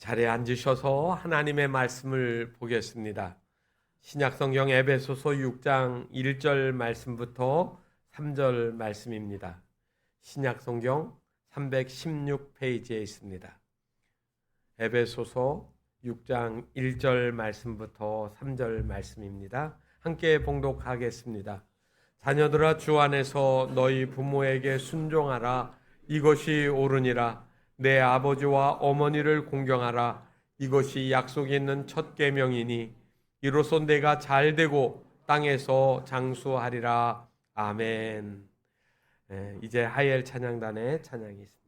자리에 앉으셔서 하나님의 말씀을 보겠습니다. 신약성경 에베소서 6장 1절 말씀부터 3절 말씀입니다. 신약성경 316페이지에 있습니다. 에베소서 6장 1절 말씀부터 3절 말씀입니다. 함께 봉독하겠습니다. 자녀들아, 주 안에서 너희 부모에게 순종하라. 이것이 옳으니라. 내 아버지와 어머니를 공경하라. 이것이 약속 있는 첫 계명이니 이로써 내가 잘되고 땅에서 장수하리라. 아멘. 이제 하이엘 찬양단의 찬양이 있습니다.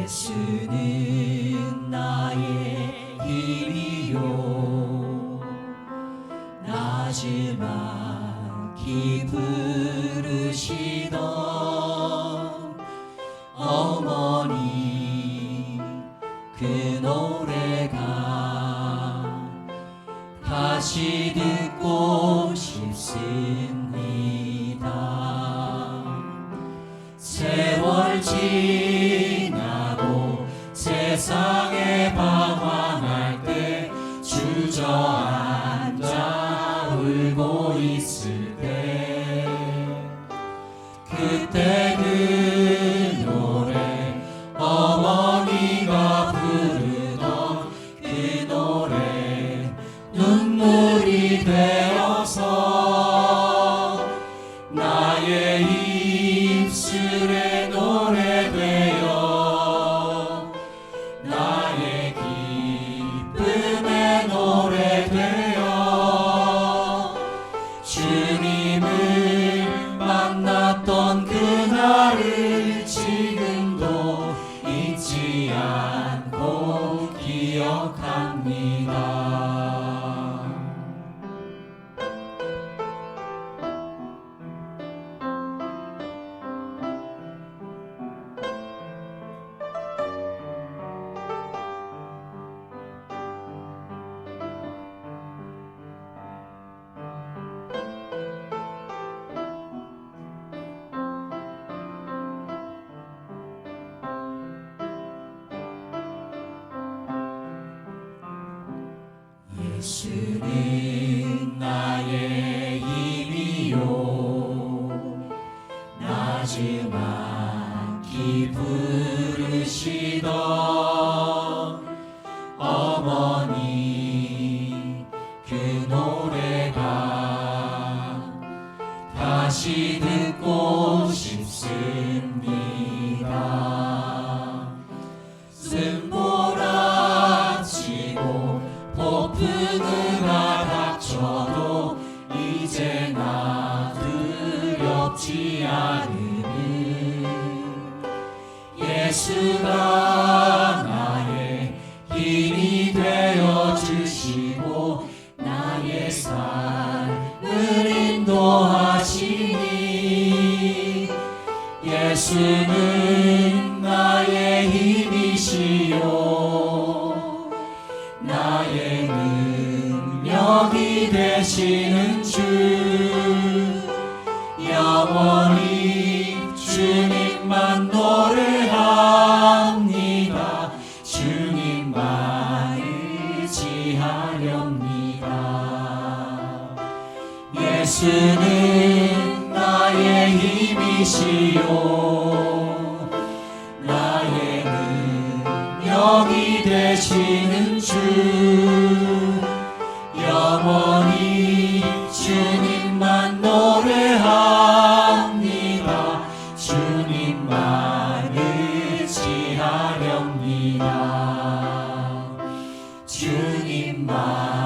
예수는 나의 힘이요 나지막히 부르시던 어머니 그 노래가 다시 듣고 싶습니다. 세월 지나고 세상에 방황할 때 주저앉아 울고 있을 때 그때 그 노래 어머니가 부르던 그 노래 눈물이 되어서 나의 입술에 노래되어 나의 기쁨의 노래되어 주님을 만났던 그날을 지금도 잊지 않고 기억합니다. 예수는 나의 힘이요 나지막히 부르시던 어머니 그 노래가 다시 듣고 싶습니다. 쓴보라치고 폭풍우가 닥쳐도 이제 나 두렵지 않으니 예수가 나의 힘이 되어 주시고 나의 삶을 인도하시니 예수는 나의 힘이시요 나의 능력이 되시는 주 영원히 주님만 노래합니다. 주님만 의지하렵니다. 예수는 나의 힘이시요 나의 능력이 되시는 주 영원히 주님만 노래합니다 주님만 의지하렵니다 주님만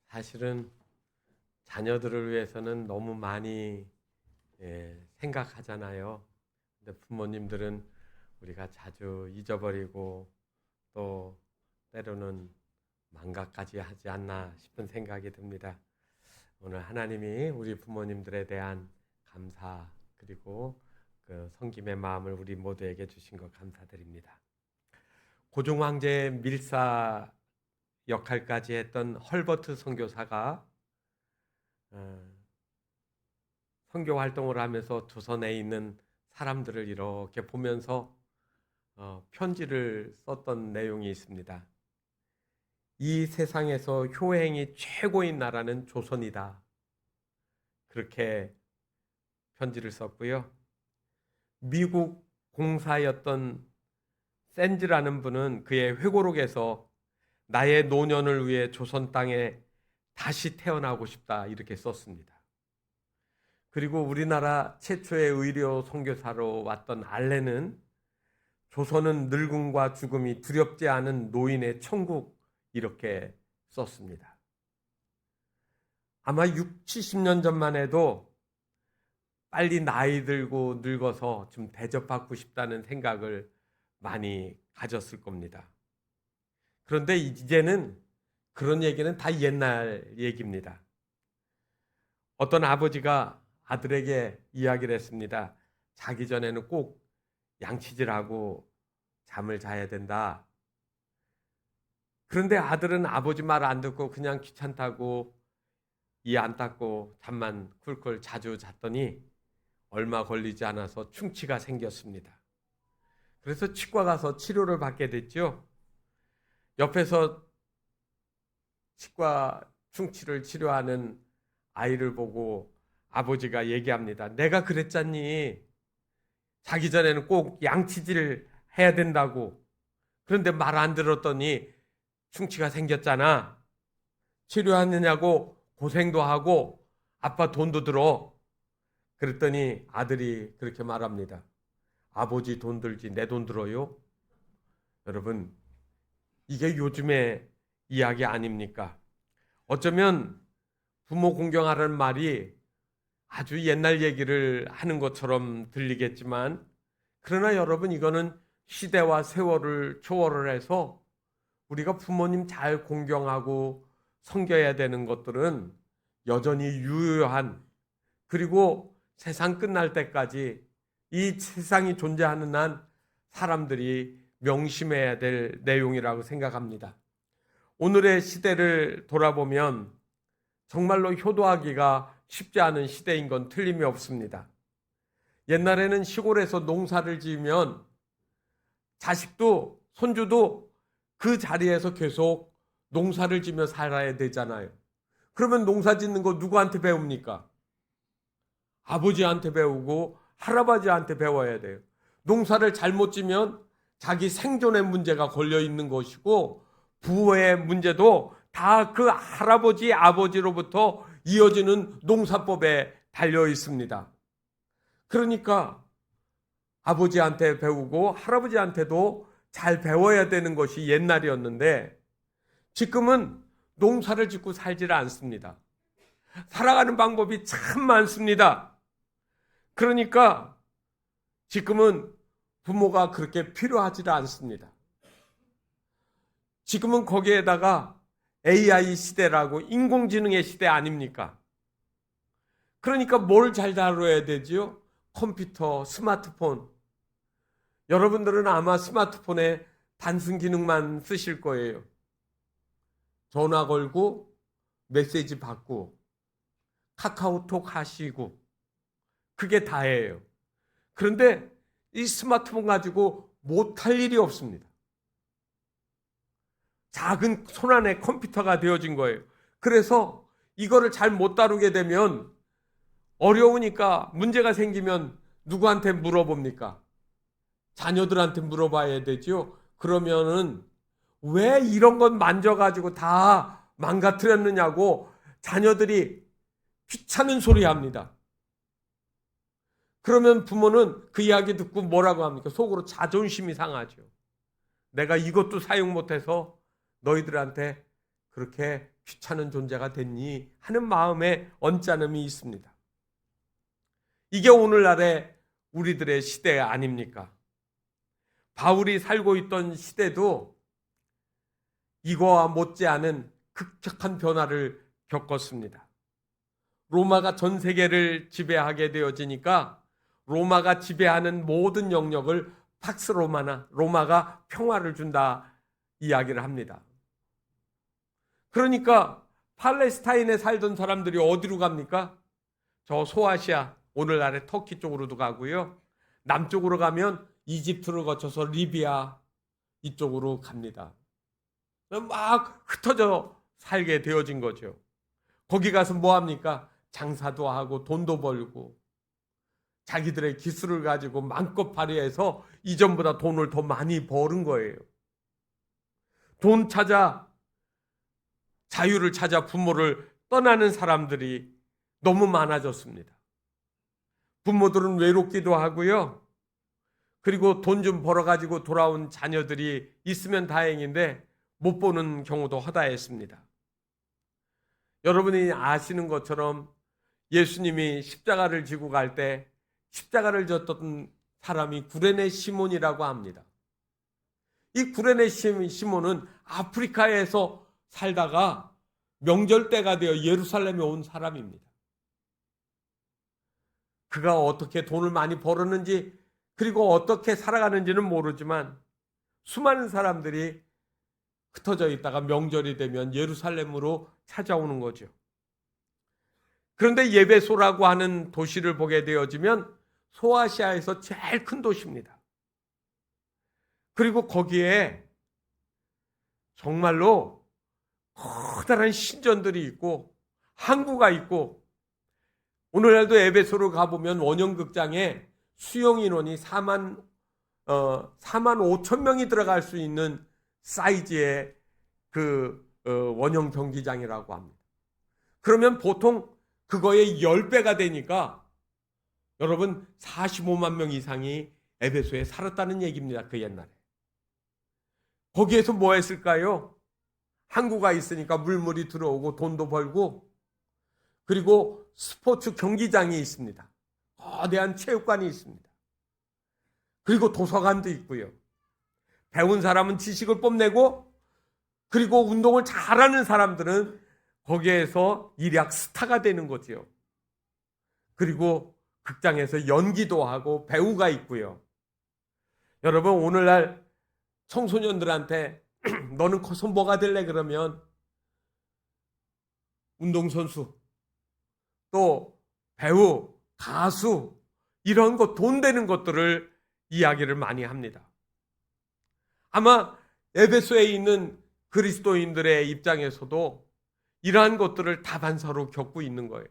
사실은 자녀들을 위해서는 너무 많이 생각하잖아요. 근데 부모님들은 우리가 자주 잊어버리고 또 때로는 망각까지 하지 않나 싶은 생각이 듭니다. 오늘 하나님이 우리 부모님들에 대한 감사 그리고 그 섬김의 마음을 우리 모두에게 주신 것 감사드립니다. 고종 황제의 밀사 역할까지 했던 헐버트 선교사가 선교 활동을 하면서 조선에 있는 사람들을 이렇게 보면서 편지를 썼던 내용이 있습니다. 이 세상에서 효행이 최고인 나라는 조선이다. 그렇게 편지를 썼고요. 미국 공사였던 샌즈라는 분은 그의 회고록에서 나의 노년을 위해 조선 땅에 다시 태어나고 싶다 이렇게 썼습니다. 그리고 우리나라 최초의 의료 선교사로 왔던 알렌은 조선은 늙음과 죽음이 두렵지 않은 노인의 천국 이렇게 썼습니다. 아마 60, 70년 전만 해도 빨리 나이 들고 늙어서 좀 대접받고 싶다는 생각을 많이 가졌을 겁니다. 그런데 이제는 그런 얘기는 다 옛날 얘기입니다. 어떤 아버지가 아들에게 이야기를 했습니다. 자기 전에는 꼭 양치질하고 잠을 자야 된다. 그런데 아들은 아버지 말 안 듣고 그냥 귀찮다고 이 안 닦고 잠만 쿨쿨 자주 잤더니 얼마 걸리지 않아서 충치가 생겼습니다. 그래서 치과 가서 치료를 받게 됐죠. 옆에서 치과 충치를 치료하는 아이를 보고 아버지가 얘기합니다. 내가 그랬잖니. 자기 전에는 꼭 양치질 해야 된다고. 그런데 말 안 들었더니 충치가 생겼잖아. 치료하느냐고 고생도 하고 아빠 돈도 들어. 그랬더니 아들이 그렇게 말합니다. 아버지 돈 들지 내 돈 들어요? 여러분, 이게 요즘의 이야기 아닙니까? 어쩌면 부모 공경하라는 말이 아주 옛날 얘기를 하는 것처럼 들리겠지만, 그러나 여러분, 이거는 시대와 세월을 초월을 해서 우리가 부모님 잘 공경하고 섬겨야 되는 것들은 여전히 유효한, 그리고 세상 끝날 때까지 이 세상이 존재하는 한 사람들이 명심해야 될 내용이라고 생각합니다. 오늘의 시대를 돌아보면 정말로 효도하기가 쉽지 않은 시대인 건 틀림이 없습니다. 옛날에는 시골에서 농사를 지으면 자식도 손주도 그 자리에서 계속 농사를 지며 살아야 되잖아요. 그러면 농사 짓는 거 누구한테 배웁니까? 아버지한테 배우고 할아버지한테 배워야 돼요. 농사를 잘못 지면 자기 생존의 문제가 걸려 있는 것이고, 부의 문제도 다 그 할아버지, 아버지로부터 이어지는 농사법에 달려 있습니다. 그러니까 아버지한테 배우고 할아버지한테도 잘 배워야 되는 것이 옛날이었는데, 지금은 농사를 짓고 살지를 않습니다. 살아가는 방법이 참 많습니다. 그러니까 지금은 부모가 그렇게 필요하지를 않습니다. 지금은 거기에다가 AI 시대라고, 인공지능의 시대 아닙니까? 그러니까 뭘 잘 다뤄야 되지요? 컴퓨터, 스마트폰. 여러분들은 아마 스마트폰에 단순 기능만 쓰실 거예요. 전화 걸고 메시지 받고 카카오톡 하시고 그게 다예요. 그런데 이 스마트폰 가지고 못할 일이 없습니다. 작은 손안의 컴퓨터가 되어진 거예요. 그래서 이거를 잘 못 다루게 되면 어려우니까, 문제가 생기면 누구한테 물어봅니까? 자녀들한테 물어봐야 되죠. 그러면은 왜 이런 것 만져가지고 다 망가뜨렸느냐고 자녀들이 귀찮은 소리 합니다. 그러면 부모는 그 이야기 듣고 뭐라고 합니까? 속으로 자존심이 상하죠. 내가 이것도 사용 못해서 너희들한테 그렇게 귀찮은 존재가 됐니? 하는 마음에 언짢음이 있습니다. 이게 오늘날의 우리들의 시대 아닙니까? 바울이 살고 있던 시대도 이거와 못지않은 급격한 변화를 겪었습니다. 로마가 전 세계를 지배하게 되어지니까 로마가 지배하는 모든 영역을 팍스 로마가 평화를 준다 이야기를 합니다. 그러니까 팔레스타인에 살던 사람들이 어디로 갑니까? 저 소아시아, 오늘날의 터키 쪽으로도 가고요. 남쪽으로 가면 이집트를 거쳐서 리비아 이쪽으로 갑니다. 막 흩어져 살게 되어진 거죠. 거기 가서 뭐 합니까? 장사도 하고 돈도 벌고 자기들의 기술을 가지고 마음껏 발휘해서 이전보다 돈을 더 많이 버는 거예요. 돈 찾아, 자유를 찾아 부모를 떠나는 사람들이 너무 많아졌습니다. 부모들은 외롭기도 하고요. 그리고 돈 좀 벌어가지고 돌아온 자녀들이 있으면 다행인데 못 보는 경우도 허다했습니다. 여러분이 아시는 것처럼 예수님이 십자가를 지고 갈 때 십자가를 졌던 사람이 구레네 시몬이라고 합니다. 이 구레네 시몬은 아프리카에서 살다가 명절 때가 되어 예루살렘에 온 사람입니다. 그가 어떻게 돈을 많이 벌었는지 그리고 어떻게 살아가는지는 모르지만 수많은 사람들이 흩어져 있다가 명절이 되면 예루살렘으로 찾아오는 거죠. 그런데 예배소라고 하는 도시를 보게 되어지면 소아시아에서 제일 큰 도시입니다. 그리고 거기에 정말로 커다란 신전들이 있고 항구가 있고, 오늘날도 에베소로 가보면 원형극장에 수용 인원이 4만 5천 명이 들어갈 수 있는 사이즈의 원형 경기장이라고 합니다. 그러면 보통 그거의 10배가 되니까 여러분 45만 명 이상이 에베소에 살았다는 얘기입니다. 그 옛날에. 거기에서 뭐 했을까요? 항구가 있으니까 물물이 들어오고 돈도 벌고, 그리고 스포츠 경기장이 있습니다. 거대한 체육관이 있습니다. 그리고 도서관도 있고요. 배운 사람은 지식을 뽐내고, 그리고 운동을 잘하는 사람들은 거기에서 일약 스타가 되는 거지요. 그리고 극장에서 연기도 하고 배우가 있고요. 여러분, 오늘날 청소년들한테 너는 커서 뭐가 될래? 그러면 운동선수, 또 배우, 가수, 이런 것, 돈 되는 것들을 이야기를 많이 합니다. 아마 에베소에 있는 그리스도인들의 입장에서도 이러한 것들을 다반사로 겪고 있는 거예요.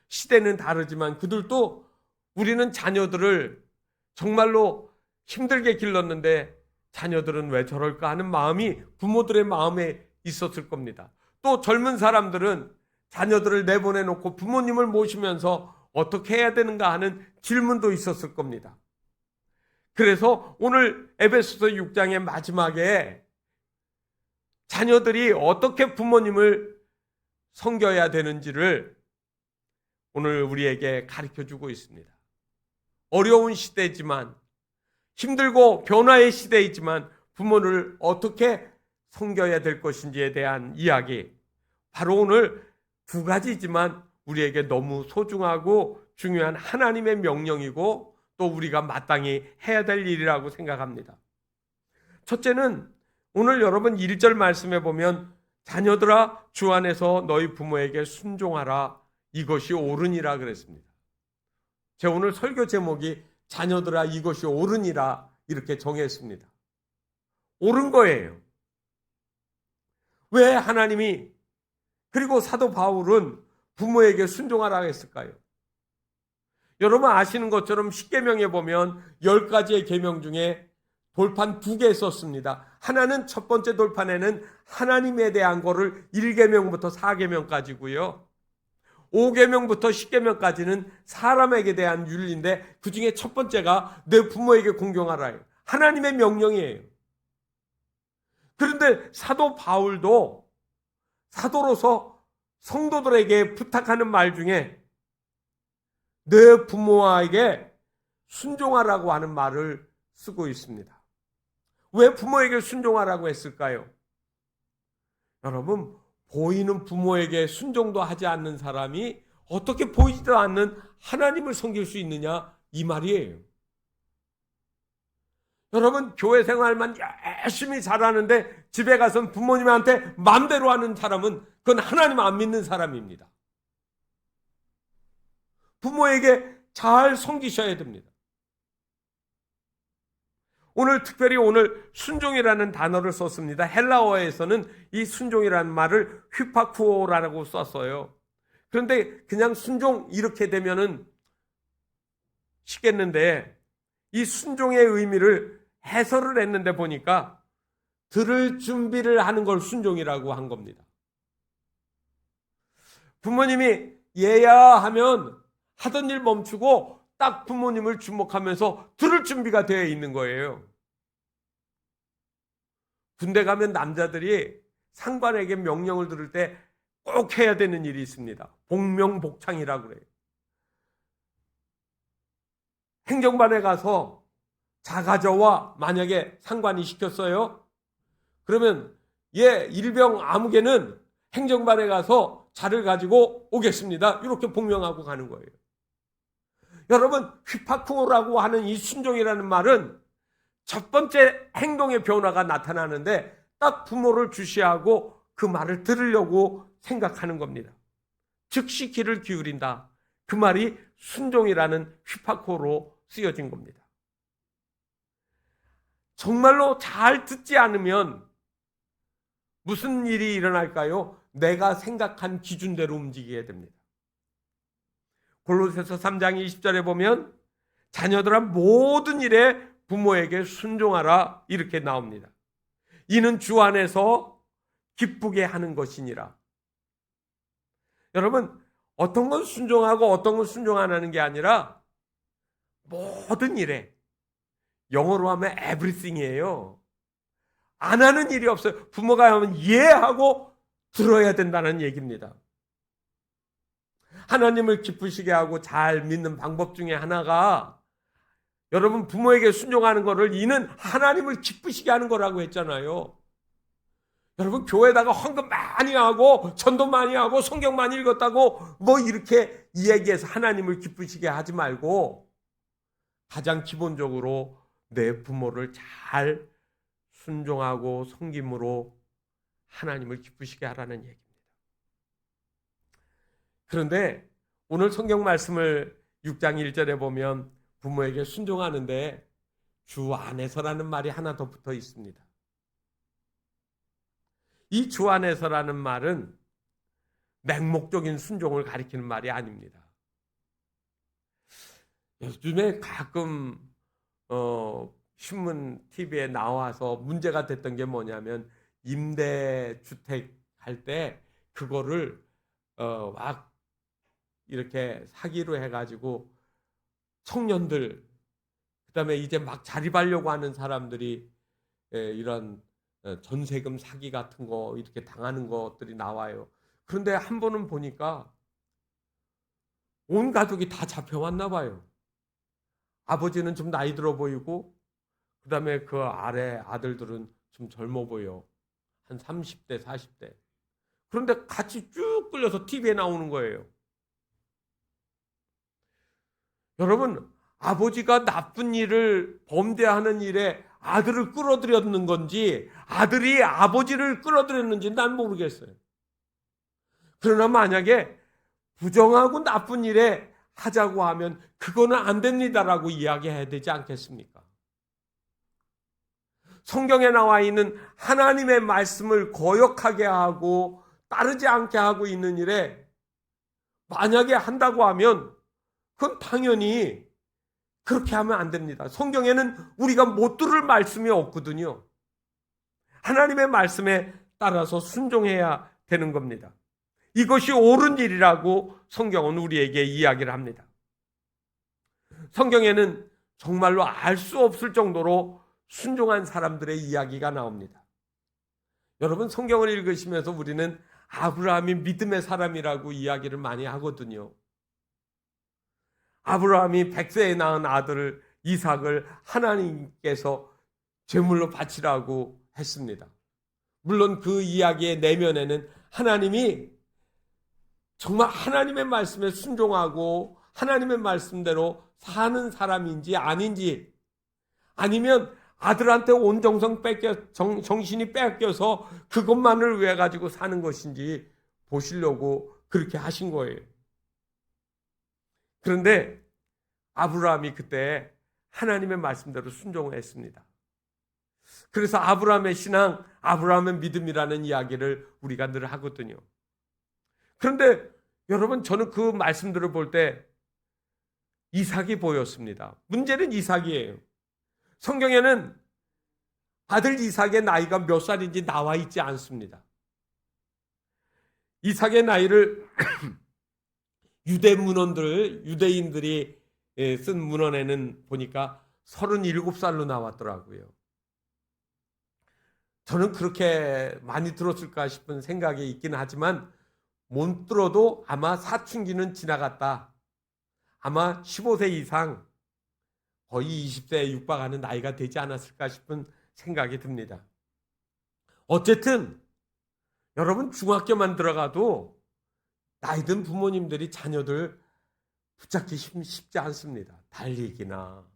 시대는 다르지만 그들도 우리는 자녀들을 정말로 힘들게 길렀는데 자녀들은 왜 저럴까 하는 마음이 부모들의 마음에 있었을 겁니다. 또 젊은 사람들은 자녀들을 내보내놓고 부모님을 모시면서 어떻게 해야 되는가 하는 질문도 있었을 겁니다. 그래서 오늘 에베소서 6장의 마지막에 자녀들이 어떻게 부모님을 섬겨야 되는지를 오늘 우리에게 가르쳐주고 있습니다. 어려운 시대지만, 힘들고 변화의 시대이지만 부모를 어떻게 섬겨야 될 것인지에 대한 이야기, 바로 오늘 두 가지지만 우리에게 너무 소중하고 중요한 하나님의 명령이고 또 우리가 마땅히 해야 될 일이라고 생각합니다. 첫째는 오늘 여러분 1절 말씀에 보면 자녀들아 주 안에서 너희 부모에게 순종하라 이것이 옳으니라 그랬습니다. 제 오늘 설교 제목이 자녀들아 이것이 옳으니라 이렇게 정했습니다. 옳은 거예요. 왜 하나님이 그리고 사도 바울은 부모에게 순종하라 했을까요? 여러분 아시는 것처럼 십계명에 보면 10가지의 계명 중에 돌판 2개 썼습니다. 하나는 첫 번째 돌판에는 하나님에 대한 거를 1계명부터 4계명까지고요. 5계명부터 10계명까지는 사람에게 대한 윤리인데 그 중에 첫 번째가 내 부모에게 공경하라예요. 하나님의 명령이에요. 그런데 사도 바울도 사도로서 성도들에게 부탁하는 말 중에 내 부모에게 순종하라고 하는 말을 쓰고 있습니다. 왜 부모에게 순종하라고 했을까요? 여러분, 보이는 부모에게 순종도 하지 않는 사람이 어떻게 보이지도 않는 하나님을 섬길 수 있느냐 이 말이에요. 여러분 교회 생활만 열심히 잘하는데 집에 가서 부모님한테 마음대로 하는 사람은 그건 하나님 안 믿는 사람입니다. 부모에게 잘 섬기셔야 됩니다. 오늘 특별히 오늘 순종이라는 단어를 썼습니다. 헬라어에서는 이 순종이라는 말을 휘파쿠오라고 썼어요. 그런데 그냥 순종 이렇게 되면은 쉽겠는데 이 순종의 의미를 해설을 했는데 보니까 들을 준비를 하는 걸 순종이라고 한 겁니다. 부모님이 얘야 하면 하던 일 멈추고 딱 부모님을 주목하면서 들을 준비가 되어 있는 거예요. 군대 가면 남자들이 상관에게 명령을 들을 때 꼭 해야 되는 일이 있습니다. 복명복창이라고 그래요. 행정반에 가서 자가저와 만약에 상관이 시켰어요. 그러면 일병 아무개는 행정반에 가서 자를 가지고 오겠습니다. 이렇게 복명하고 가는 거예요. 여러분 휘파쿠오라고 하는 이 순종이라는 말은 첫 번째 행동의 변화가 나타나는데 딱 부모를 주시하고 그 말을 들으려고 생각하는 겁니다. 즉시 귀를 기울인다. 그 말이 순종이라는 휘파쿠오로 쓰여진 겁니다. 정말로 잘 듣지 않으면 무슨 일이 일어날까요? 내가 생각한 기준대로 움직이게 됩니다. 골로새서 3장 20절에 보면 자녀들아 모든 일에 부모에게 순종하라 이렇게 나옵니다. 이는 주 안에서 기쁘게 하는 것이니라. 여러분 어떤 건 순종하고 어떤 건 순종 안 하는 게 아니라 모든 일에 영어로 하면 everything이에요. 안 하는 일이 없어요. 부모가 하면 이해하고 들어야 된다는 얘기입니다. 하나님을 기쁘시게 하고 잘 믿는 방법 중에 하나가 여러분 부모에게 순종하는 거를 이는 하나님을 기쁘시게 하는 거라고 했잖아요. 여러분 교회에다가 헌금 많이 하고 전도 많이 하고 성경 많이 읽었다고 뭐 이렇게 이야기해서 하나님을 기쁘시게 하지 말고 가장 기본적으로 내 부모를 잘 순종하고 섬김으로 하나님을 기쁘시게 하라는 얘기입니다. 그런데 오늘 성경 말씀을 6장 1절에 보면 부모에게 순종하는데 주 안에서라는 말이 하나 더 붙어 있습니다. 이 주 안에서라는 말은 맹목적인 순종을 가리키는 말이 아닙니다. 요즘에 가끔 신문 TV에 나와서 문제가 됐던 게 뭐냐면 임대주택 할 때 그거를 막 이렇게 사기로 해가지고 청년들 그다음에 이제 막 자립하려고 하는 사람들이 이런 전세금 사기 같은 거 이렇게 당하는 것들이 나와요. 그런데 한 번은 보니까 온 가족이 다 잡혀왔나 봐요. 아버지는 좀 나이 들어 보이고 그다음에 그 아래 아들들은 좀 젊어 보여. 한 30대, 40대. 그런데 같이 쭉 끌려서 TV에 나오는 거예요. 여러분, 아버지가 나쁜 일을 범죄하는 일에 아들을 끌어들였는 건지 아들이 아버지를 끌어들였는지 난 모르겠어요. 그러나 만약에 부정하고 나쁜 일에 하자고 하면 그거는 안 됩니다라고 이야기해야 되지 않겠습니까? 성경에 나와 있는 하나님의 말씀을 거역하게 하고 따르지 않게 하고 있는 일에 만약에 한다고 하면 그건 당연히 그렇게 하면 안 됩니다. 성경에는 우리가 못 들을 말씀이 없거든요. 하나님의 말씀에 따라서 순종해야 되는 겁니다. 이것이 옳은 일이라고 성경은 우리에게 이야기를 합니다. 성경에는 정말로 알 수 없을 정도로 순종한 사람들의 이야기가 나옵니다. 여러분, 성경을 읽으시면서 우리는 아브라함이 믿음의 사람이라고 이야기를 많이 하거든요. 아브라함이 100세에 낳은 아들 이삭을 하나님께서 제물로 바치라고 했습니다. 물론 그 이야기의 내면에는 하나님이 정말 하나님의 말씀에 순종하고 하나님의 말씀대로 사는 사람인지 아닌지, 아니면 아들한테 온 정신이 뺏겨서 그것만을 위해 가지고 사는 것인지 보시려고 그렇게 하신 거예요. 그런데 아브라함이 그때 하나님의 말씀대로 순종을 했습니다. 그래서 아브라함의 신앙, 아브라함의 믿음이라는 이야기를 우리가 늘 하거든요. 그런데 여러분, 저는 그 말씀들을 볼 때 이삭이 보였습니다. 문제는 이삭이에요. 성경에는 아들 이삭의 나이가 몇 살인지 나와 있지 않습니다. 이삭의 나이를 유대인들이 쓴 문헌에는 보니까 37살로 나왔더라고요. 저는 그렇게 많이 들었을까 싶은 생각이 있긴 하지만 못 들어도 아마 사춘기는 지나갔다. 아마 15세 이상, 거의 20세에 육박하는 나이가 되지 않았을까 싶은 생각이 듭니다. 어쨌든 여러분, 중학교만 들어가도 나이 든 부모님들이 자녀들 붙잡기 쉽지 않습니다. 달리기나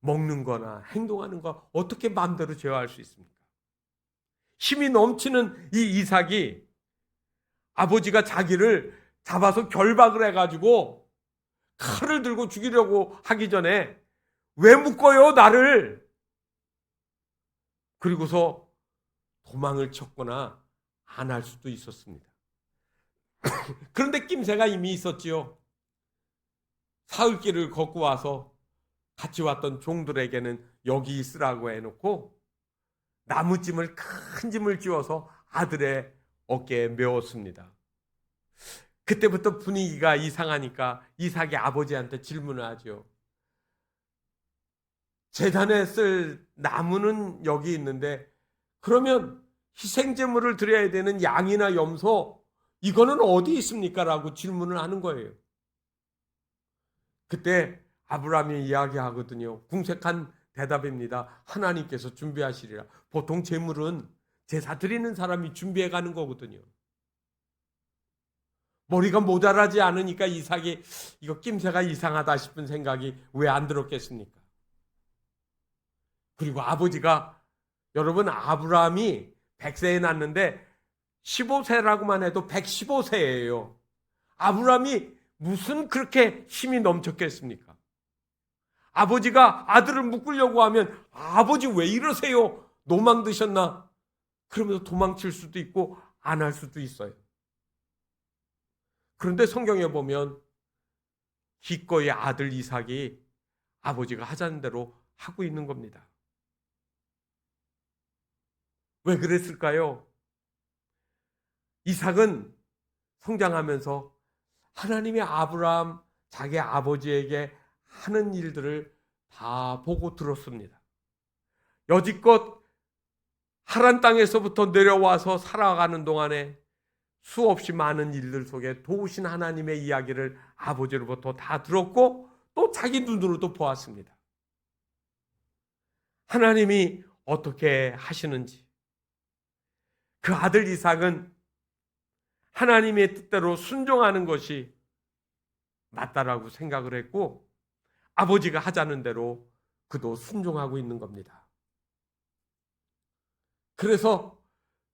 먹는 거나 행동하는 거 어떻게 마음대로 제어할 수 있습니까? 힘이 넘치는 이 이삭이 아버지가 자기를 잡아서 결박을 해가지고 칼을 들고 죽이려고 하기 전에 왜 묶어요 나를? 그리고서 도망을 쳤거나 안 할 수도 있었습니다. 그런데 낌새가 이미 있었지요. 사흘길을 걷고 와서 같이 왔던 종들에게는 여기 있으라고 해놓고 나무짐을, 큰 짐을 쥐어서 아들의 어깨에 메웠습니다. 그때부터 분위기가 이상하니까 이삭이 아버지한테 질문을 하죠. 제단에 쓸 나무는 여기 있는데 그러면 희생제물을 드려야 되는 양이나 염소, 이거는 어디 있습니까? 라고 질문을 하는 거예요. 그때 아브라함이 이야기하거든요. 궁색한 대답입니다. 하나님께서 준비하시리라. 보통 제물은 제사 드리는 사람이 준비해 가는 거거든요. 머리가 모자라지 않으니까 이삭이 이거 낌새가 이상하다 싶은 생각이 왜 안 들었겠습니까? 그리고 아버지가, 여러분, 아브라함이 100세에 낳는데 15세라고만 해도 115세예요. 아브라함이 무슨 그렇게 힘이 넘쳤겠습니까? 아버지가 아들을 묶으려고 하면 아버지 왜 이러세요? 노망 드셨나? 그러면서 도망칠 수도 있고 안 할 수도 있어요. 그런데 성경에 보면 기꺼이 아들 이삭이 아버지가 하자는 대로 하고 있는 겁니다. 왜 그랬을까요? 이삭은 성장하면서 하나님의 아브라함, 자기 아버지에게 하는 일들을 다 보고 들었습니다. 여지껏 하란 땅에서부터 내려와서 살아가는 동안에 수없이 많은 일들 속에 도우신 하나님의 이야기를 아버지로부터 다 들었고 또 자기 눈으로도 보았습니다. 하나님이 어떻게 하시는지. 그 아들 이삭은 하나님의 뜻대로 순종하는 것이 맞다라고 생각을 했고 아버지가 하자는 대로 그도 순종하고 있는 겁니다. 그래서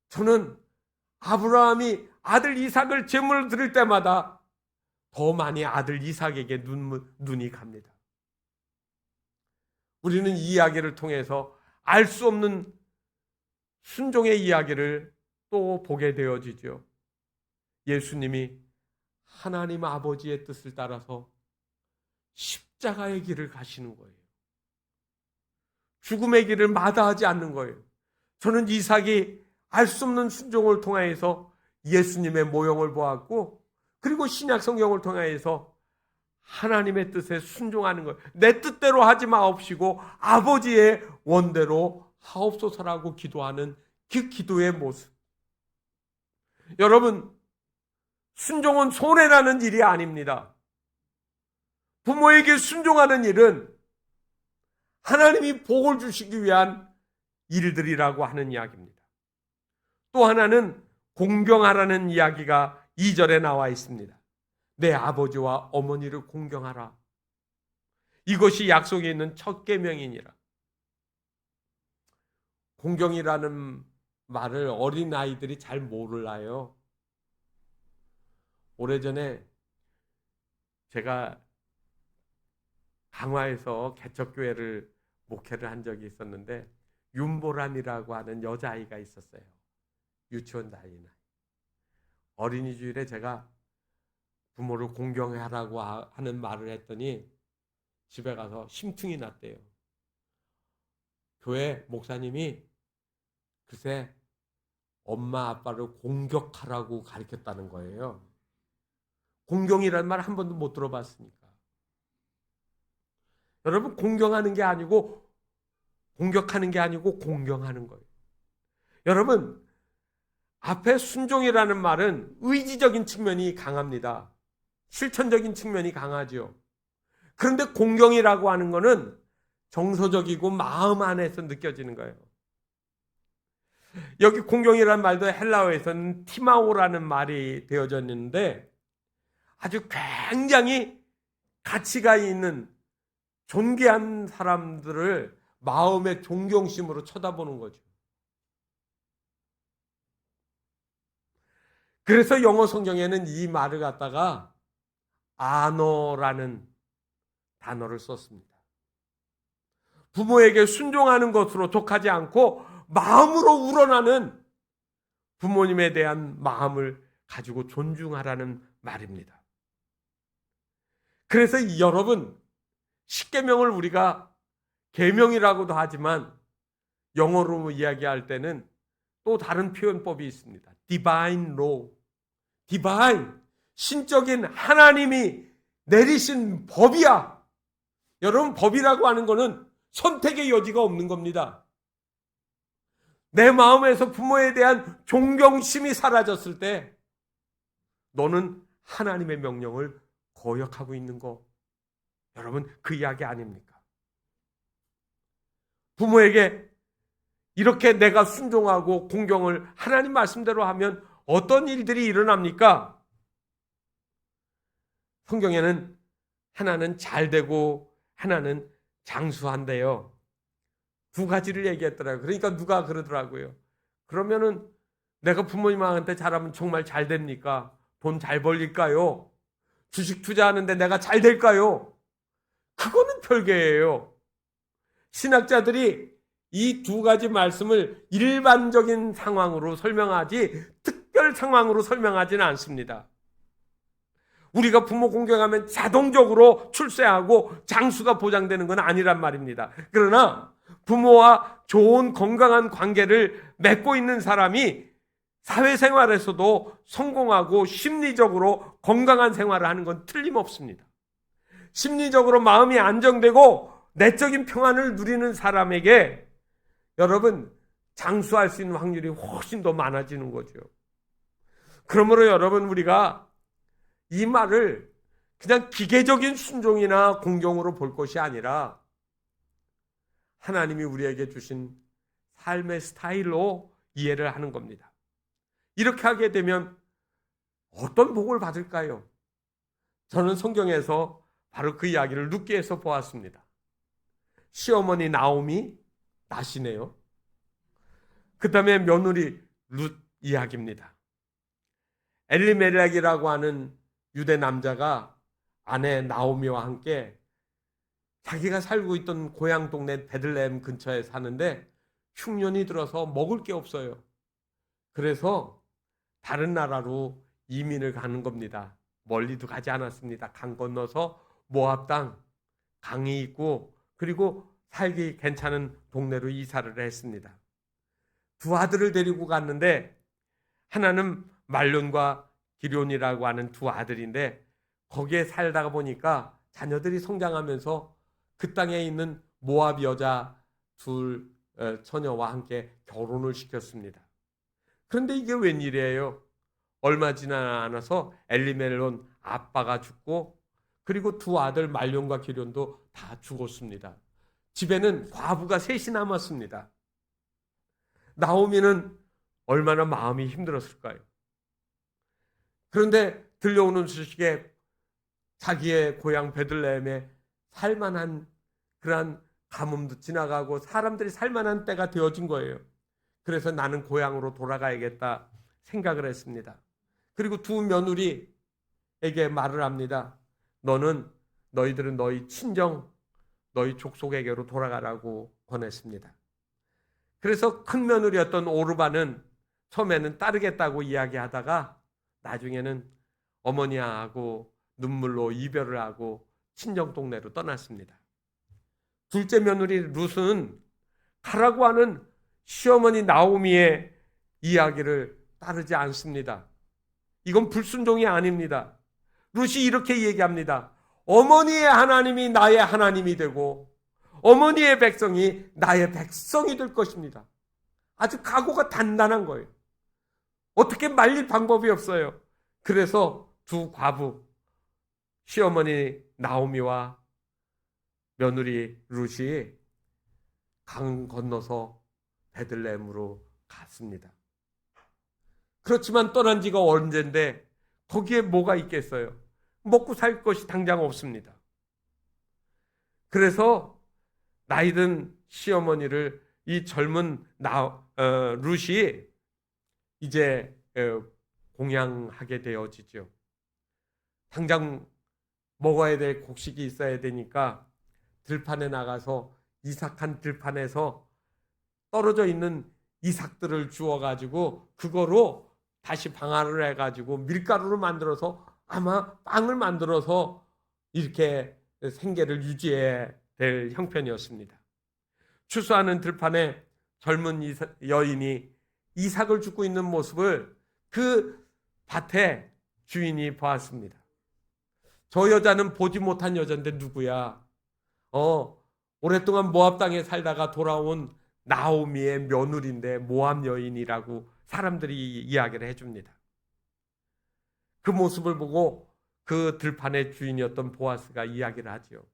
저는 아브라함이 아들 이삭을 제물로 드릴 때마다 더 많이 아들 이삭에게 눈이 갑니다. 우리는 이 이야기를 통해서 알 수 없는 순종의 이야기를 또 보게 되어지죠. 예수님이 하나님 아버지의 뜻을 따라서 십자가의 길을 가시는 거예요. 죽음의 길을 마다하지 않는 거예요. 저는 이삭이 알 수 없는 순종을 통하여서 예수님의 모형을 보았고, 그리고 신약 성경을 통하여서 하나님의 뜻에 순종하는 거예요. 내 뜻대로 하지 마옵시고 아버지의 원대로 하옵소서라고 기도하는 그 기도의 모습. 여러분, 순종은 손해라는 일이 아닙니다. 부모에게 순종하는 일은 하나님이 복을 주시기 위한 일들이라고 하는 이야기입니다. 또 하나는 공경하라는 이야기가 2절에 나와 있습니다. 내 아버지와 어머니를 공경하라. 이것이 약속에 있는 첫 계명이니라. 공경이라는 말을 어린아이들이 잘 몰라요. 오래전에 제가 강화에서 개척교회를 목회를 한 적이 있었는데 윤보람이라고 하는 여자아이가 있었어요. 유치원 다니는 아이. 어린이주일에 제가 부모를 공경하라고 하는 말을 했더니 집에 가서 심퉁이 났대요. 교회 목사님이 글쎄 엄마 아빠를 공격하라고 가르쳤다는 거예요. 공경이라는 말 한 번도 못 들어봤으니까. 여러분, 공경하는 게 아니고 공격하는 게 아니고 공경하는 거예요. 여러분, 앞에 순종이라는 말은 의지적인 측면이 강합니다. 실천적인 측면이 강하죠. 그런데 공경이라고 하는 것은 정서적이고 마음 안에서 느껴지는 거예요. 여기 공경이라는 말도 헬라어에서는 티마오라는 말이 되어져 있는데 아주 굉장히 가치가 있는 존귀한 사람들을 마음의 존경심으로 쳐다보는 거죠. 그래서 영어 성경에는 이 말을 갖다가 아너라는 단어를 썼습니다. 부모에게 순종하는 것으로 족하지 않고 마음으로 우러나는 부모님에 대한 마음을 가지고 존중하라는 말입니다. 그래서 여러분, 십계명을 우리가 계명이라고도 하지만 영어로 이야기할 때는 또 다른 표현법이 있습니다. Divine Law. Divine, 신적인 하나님이 내리신 법이야. 여러분, 법이라고 하는 것은 선택의 여지가 없는 겁니다. 내 마음에서 부모에 대한 존경심이 사라졌을 때 너는 하나님의 명령을 거역하고 있는 거, 여러분, 그 이야기 아닙니까? 부모에게 이렇게 내가 순종하고 공경을 하나님 말씀대로 하면 어떤 일들이 일어납니까? 성경에는 하나는 잘되고 하나는 장수한대요. 두 가지를 얘기했더라고요. 그러니까 누가 그러더라고요. 그러면은 내가 부모님한테 잘하면 정말 잘 됩니까? 돈 잘 벌릴까요? 주식 투자하는데 내가 잘 될까요? 그거는 별개예요. 신학자들이 이 두 가지 말씀을 일반적인 상황으로 설명하지 특별 상황으로 설명하지는 않습니다. 우리가 부모 공경하면 자동적으로 출세하고 장수가 보장되는 건 아니란 말입니다. 그러나 부모와 좋은 건강한 관계를 맺고 있는 사람이 사회생활에서도 성공하고 심리적으로 건강한 생활을 하는 건 틀림없습니다. 심리적으로 마음이 안정되고 내적인 평안을 누리는 사람에게 여러분, 장수할 수 있는 확률이 훨씬 더 많아지는 거죠. 그러므로 여러분, 우리가 이 말을 그냥 기계적인 순종이나 공경으로 볼 것이 아니라 하나님이 우리에게 주신 삶의 스타일로 이해를 하는 겁니다. 이렇게 하게 되면 어떤 복을 받을까요? 저는 성경에서 바로 그 이야기를 룻기에서 보았습니다. 시어머니 나오미 나시네요. 그 다음에 며느리 룻 이야기입니다. 엘리멜렉이라고 하는 유대 남자가 아내 나오미와 함께 자기가 살고 있던 고향 동네 베들레헴 근처에 사는데 흉년이 들어서 먹을 게 없어요. 그래서 다른 나라로 이민을 가는 겁니다. 멀리도 가지 않았습니다. 강 건너서 모압 땅, 강이 있고 그리고 살기 괜찮은 동네로 이사를 했습니다. 두 아들을 데리고 갔는데 하나는 말론과 기럯이라고 하는 두 아들인데 거기에 살다가 보니까 자녀들이 성장하면서 그 땅에 있는 모압 여자 둘 처녀와 함께 결혼을 시켰습니다. 그런데 이게 웬일이에요? 얼마 지나 않아서 엘리멜론 아빠가 죽고 그리고 두 아들 말론과 기럯도 다 죽었습니다. 집에는 과부가 셋이 남았습니다. 나오미는 얼마나 마음이 힘들었을까요? 그런데 들려오는 소식에 자기의 고향 베들레헴에 살만한 그러한 가뭄도 지나가고 사람들이 살만한 때가 되어진 거예요. 그래서 나는 고향으로 돌아가야겠다 생각을 했습니다. 그리고 두 며느리에게 말을 합니다. 너희들은 너희 친정, 너희 족속에게로 돌아가라고 권했습니다. 그래서 큰 며느리였던 오르바는 처음에는 따르겠다고 이야기하다가 나중에는 어머니하고 눈물로 이별을 하고 친정 동네로 떠났습니다. 둘째 며느리 룻은 가라고 하는 시어머니 나오미의 이야기를 따르지 않습니다. 이건 불순종이 아닙니다. 룻이 이렇게 얘기합니다. 어머니의 하나님이 나의 하나님이 되고 어머니의 백성이 나의 백성이 될 것입니다. 아주 각오가 단단한 거예요. 어떻게 말릴 방법이 없어요. 그래서 두 과부 시어머니 나오미와 며느리 룻이 강 건너서 베들레헴으로 갔습니다. 그렇지만 떠난 지가 언젠데 거기에 뭐가 있겠어요? 먹고 살 것이 당장 없습니다. 그래서 나이든 시어머니를 이 젊은 룻이 이제 공양하게 되어지죠. 당장 먹어야 될 곡식이 있어야 되니까 들판에 나가서 이삭한 들판에서 떨어져 있는 이삭들을 주워가지고 그거로 다시 방아를 해가지고 밀가루를 만들어서 아마 빵을 만들어서 이렇게 생계를 유지해야 될 형편이었습니다. 추수하는 들판에 젊은 여인이 이삭을 줍고 있는 모습을 그 밭에 주인이 보았습니다. 저 여자는 보지 못한 여자인데 누구야? 오랫동안 모압 땅에 살다가 돌아온 나오미의 며느리인데 모압 여인이라고 사람들이 이야기를 해줍니다. 그 모습을 보고 그 들판의 주인이었던 보아스가 이야기를 하죠.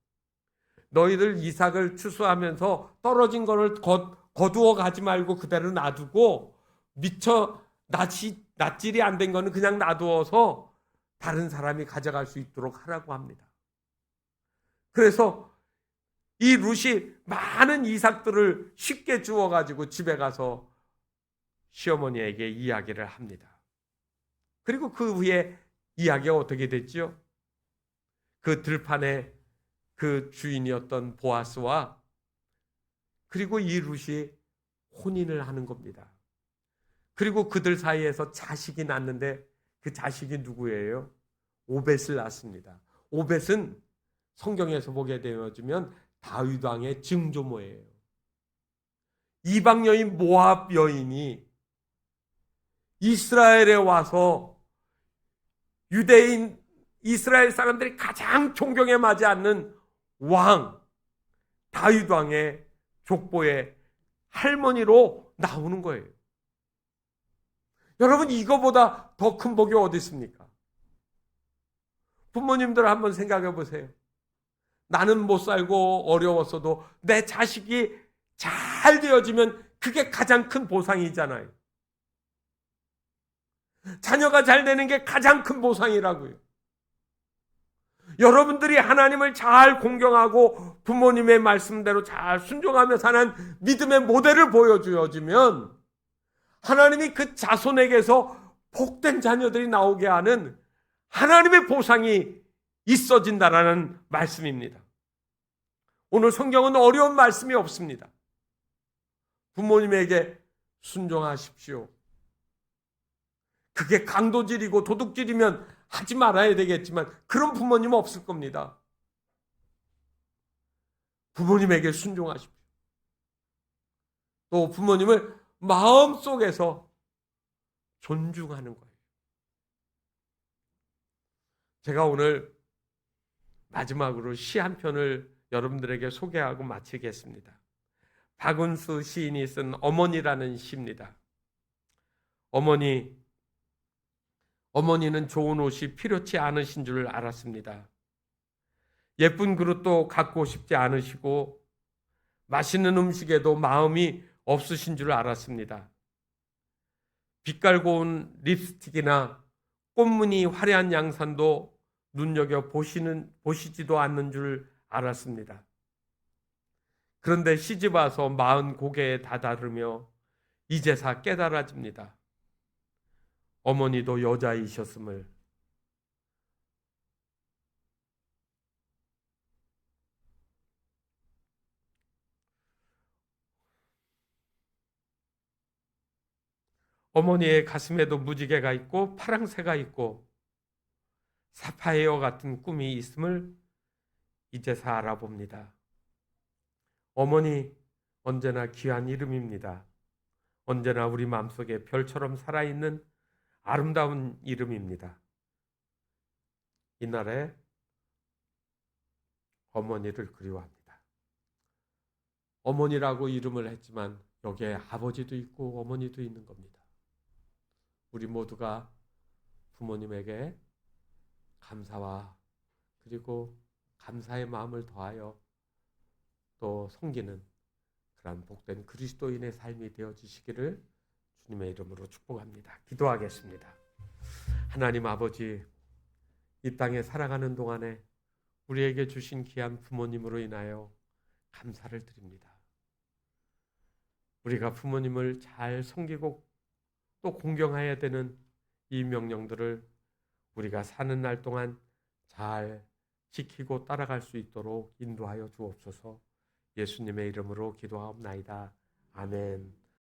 너희들 이삭을 추수하면서 떨어진 거를 거두어 가지 말고 그대로 놔두고 미처 낫질이 안 된 거는 그냥 놔두어서 다른 사람이 가져갈 수 있도록 하라고 합니다. 그래서 이 룻이 많은 이삭들을 쉽게 주워가지고 집에 가서 시어머니에게 이야기를 합니다. 그리고 그 후에 이야기가 어떻게 됐죠? 그 들판에 그 주인이었던 보아스와 그리고 이 룻이 혼인을 하는 겁니다. 그리고 그들 사이에서 자식이 낳는데 그 자식이 누구예요? 오벳을 낳습니다. 오벳은 성경에서 보게 되어지면 다윗 왕의 증조모예요. 이방 여인 모압 여인이 이스라엘에 와서 유대인 이스라엘 사람들이 가장 존경에 맞지 않는 왕 다윗 왕의 족보의 할머니로 나오는 거예요. 여러분, 이거보다 더 큰 복이 어디 있습니까? 부모님들 한번 생각해 보세요. 나는 못 살고 어려웠어도 내 자식이 잘 되어지면 그게 가장 큰 보상이잖아요. 자녀가 잘 되는 게 가장 큰 보상이라고요. 여러분들이 하나님을 잘 공경하고 부모님의 말씀대로 잘 순종하며 사는 믿음의 모델을 보여주어지면 하나님이 그 자손에게서 복된 자녀들이 나오게 하는 하나님의 보상이 있어진다라는 말씀입니다. 오늘 성경은 어려운 말씀이 없습니다. 부모님에게 순종하십시오. 그게 강도질이고 도둑질이면 하지 말아야 되겠지만 그런 부모님은 없을 겁니다. 부모님에게 순종하십시오. 또 부모님을 마음속에서 존중하는 거예요. 제가 오늘 마지막으로 시 한 편을 여러분들에게 소개하고 마치겠습니다. 박은수 시인이 쓴 어머니라는 시입니다. 어머니는 좋은 옷이 필요치 않으신 줄 알았습니다. 예쁜 그릇도 갖고 싶지 않으시고 맛있는 음식에도 마음이 없으신 줄 알았습니다. 빛깔 고운 립스틱이나 꽃무늬 화려한 양산도 눈여겨 보시지도 않는 줄 알았습니다. 그런데 시집 와서 40고개에 다다르며 이제사 깨달아집니다. 어머니도 여자이셨음을. 어머니의 가슴에도 무지개가 있고 파랑새가 있고 사파이어 같은 꿈이 있음을 이제서 알아봅니다. 어머니, 언제나 귀한 이름입니다. 언제나 우리 마음속에 별처럼 살아있는 아름다운 이름입니다. 이날에 어머니를 그리워합니다. 어머니라고 이름을 했지만 여기에 아버지도 있고 어머니도 있는 겁니다. 우리 모두가 부모님에게 감사와 그리고 감사의 마음을 더하여 또 섬기는 그런 복된 그리스도인의 삶이 되어지시기를 주님의 이름으로 축복합니다. 기도하겠습니다. 하나님 아버지, 이 땅에 살아가는 동안에 우리에게 주신 귀한 부모님으로 인하여 감사를 드립니다. 우리가 부모님을 잘 섬기고 또 공경해야 되는 이 명령들을 우리가 사는 날 동안 잘 지키고 따라갈 수 있도록 인도하여 주옵소서. 예수님의 이름으로 기도하옵나이다. 아멘.